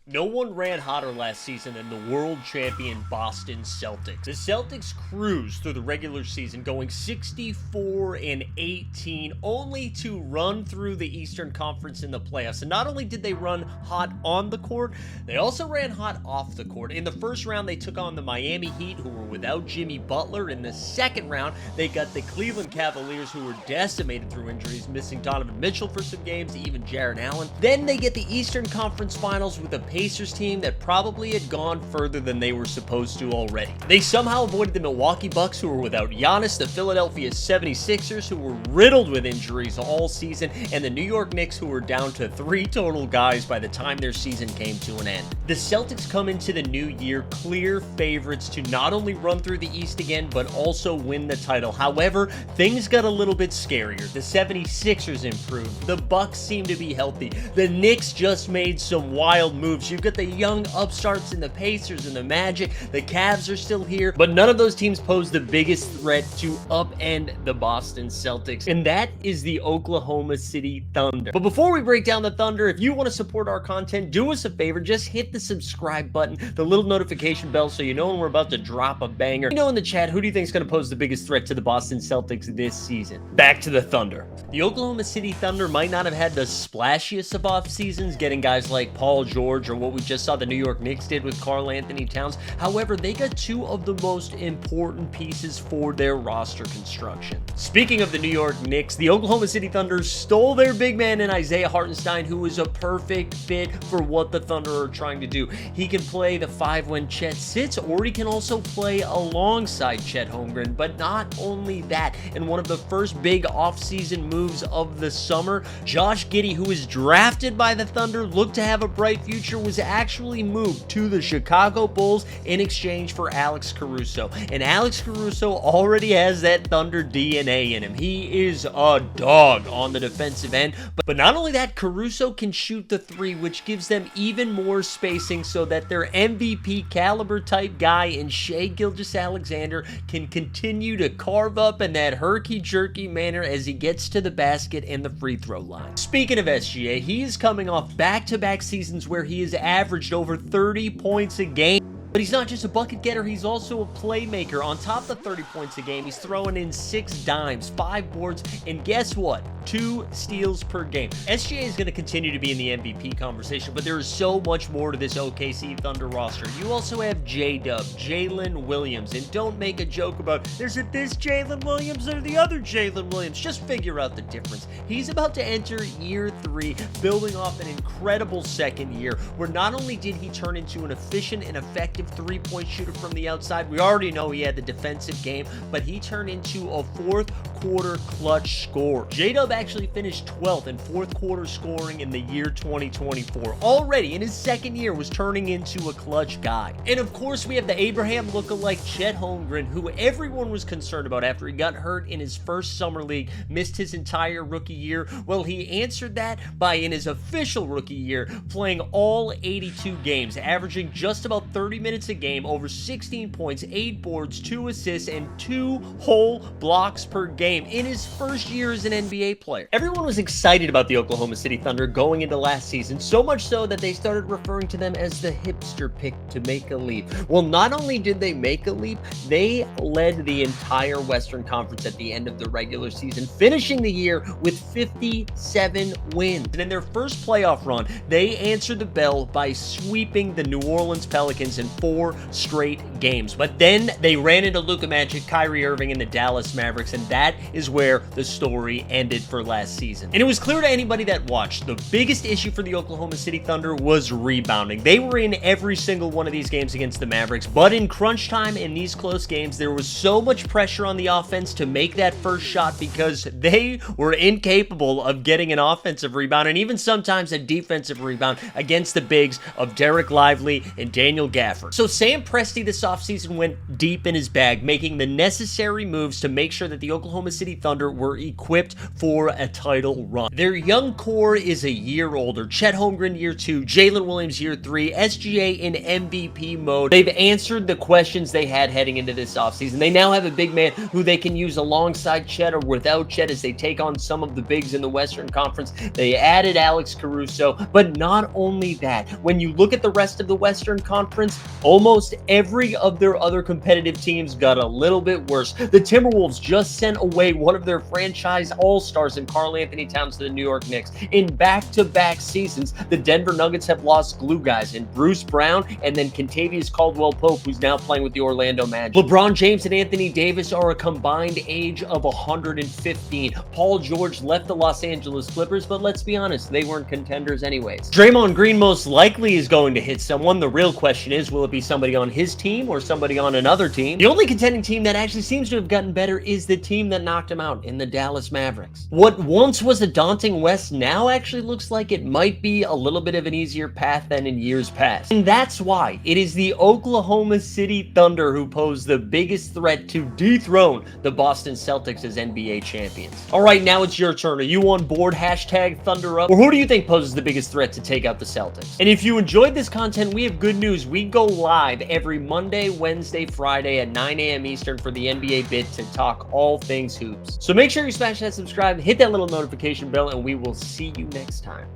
No one ran hotter last season than the world champion Boston Celtics. The Celtics cruised through the regular season, going 64-18, only to run through the Eastern Conference in the playoffs. And not only did they run hot on the court, they also ran hot off the court. In the first round, they took on the Miami Heat, who were without Jimmy Butler. In the second round, they got the Cleveland Cavaliers, who were decimated through injuries, missing Donovan Mitchell for some games, even Jarrett Allen. Then they get the Eastern Conference Finals with the Pacers team that probably had gone further than they were supposed to already. They somehow avoided the Milwaukee Bucks, who were without Giannis, the Philadelphia 76ers, who were riddled with injuries all season, and the New York Knicks, who were down to 3 total guys by the time their season came to an end. The Celtics come into the new year clear favorites to not only run through the East again, but also win the title. However, things got a little bit scarier. The 76ers improved. The Bucks seem to be healthy. The Knicks just made some wild moves. You've got the young upstarts in the Pacers and the Magic. The Cavs are still here, but none of those teams pose the biggest threat to upend the Boston Celtics, and that is the Oklahoma City Thunder. But before we break down the Thunder, if you want to support our content, do us a favor, just hit the subscribe button, the little notification bell, so you know when we're about to drop a banger. You know in the chat, who do you think is going to pose the biggest threat to the Boston Celtics this season? Back to the Thunder. The Oklahoma City Thunder might not have had the splashiest of off seasons, getting guys like Paul George or what we just saw the New York Knicks did with karl-Anthony Towns. However, they got two of the most important pieces for their roster construction. Speaking of the New York Knicks, the Oklahoma City Thunder stole their big man in Isaiah Hartenstein, who is a perfect fit for what the Thunder are trying to do. He can play the 5 when Chet sits, or he can also play alongside Chet Holmgren. But not only that, in one of the first big offseason moves of the summer, Josh Giddey, who was drafted by the Thunder, looked to have a bright future, was actually moved to the Chicago Bulls in exchange for Alex Caruso. And Alex Caruso already has that Thunder DNA in him. He is a dog on the defensive end. But not only that, Caruso can shoot the 3, which gives them even more spacing so that their MVP caliber type guy in Shai Gilgeous-Alexander can continue to carve up in that herky-jerky manner as he gets to the basket and the free throw line. Speaking of SGA, he is coming off back-to-back seasons where he has averaged over 30 points a game. But he's not just a bucket getter, he's also a playmaker. On top of 30 points a game, he's throwing in 6 dimes, 5 boards, and guess what? 2 steals per game. SGA is going to continue to be in the MVP conversation, but there is so much more to this OKC Thunder roster. You also have J-Dub, Jalen Williams, and don't make a joke about, there's a this Jalen Williams or the other Jalen Williams. Just figure out the difference. He's about to enter year 3, building off an incredible second year, where not only did he turn into an efficient and effective 3-point shooter from the outside, we already know he had the defensive game, but he turned into a 4th quarter clutch scorer. J-Dub actually finished 12th in 4th quarter scoring in the year 2024. Already in his second year was turning into a clutch guy. And of course, we have the Abraham lookalike Chet Holmgren, who everyone was concerned about after he got hurt in his first summer league, missed his entire rookie year. Well, he answered that by, in his official rookie year, playing all 82 games, averaging just about 30 minutes a game, over 16 points, 8 boards, 2 assists, and 2 whole blocks per game in his first year as an NBA player. Everyone was excited about the Oklahoma City Thunder going into last season, so much so that they started referring to them as the hipster pick to make a leap. Well, not only did they make a leap, they led the entire Western Conference at the end of the regular season, finishing the year with 57 wins. And in their first playoff run, they answered the bell by sweeping the New Orleans Pelicans in 4 straight games. But then they ran into Luka Magic, Kyrie Irving, and the Dallas Mavericks, and that is where the story ended for last season. And it was clear to anybody that watched, the biggest issue for the Oklahoma City Thunder was rebounding. They were in every single one of these games against the Mavericks, but in crunch time in these close games, there was so much pressure on the offense to make that first shot because they were incapable of getting an offensive rebound and even sometimes a defensive rebound against the bigs of Derek Lively and Daniel Gafford. So Sam Presti this offseason went deep in his bag, making the necessary moves to make sure that the Oklahoma City Thunder were equipped for a title run. Their young core is a year older. Chet Holmgren year 2, Jalen Williams year 3, SGA in MVP mode. They've answered the questions they had heading into this offseason. They now have a big man who they can use alongside Chet or without Chet as they take on some of the bigs in the Western Conference. They added Alex Caruso, but not only that, when you look at the rest of the Western Conference, almost every of their other competitive teams got a little bit worse. The Timberwolves just sent away one of their franchise all-stars in karl-Anthony Towns to the New York Knicks. In back-to-back seasons, the Denver Nuggets have lost glue guys in Bruce Brown and then Kentavious Caldwell-Pope, who's now playing with the Orlando Magic. LeBron James and Anthony Davis are a combined age of 115. Paul George left the Los Angeles Clippers, but let's be honest, they weren't contenders anyways. Draymond Green most likely is going to hit someone. The real question is, will it be somebody on his team or somebody on another team? The only contending team that actually seems to have gotten better is the team that knocked him out in the Dallas Mavericks. What once was a daunting West now actually looks like it might be a little bit of an easier path than in years past. And that's why it is the Oklahoma City Thunder who pose the biggest threat to dethrone the Boston Celtics as NBA champions. All right, now it's your turn. Are you on board? Hashtag Thunder Up. Or who do you think poses the biggest threat to take out the Celtics? And if you enjoyed this content, we have good news. We go live every Monday, Wednesday, Friday at 9 a.m. Eastern for the NBA Bit to talk all things hoops. So make sure you smash that subscribe, hit that little notification bell, and we will see you next time.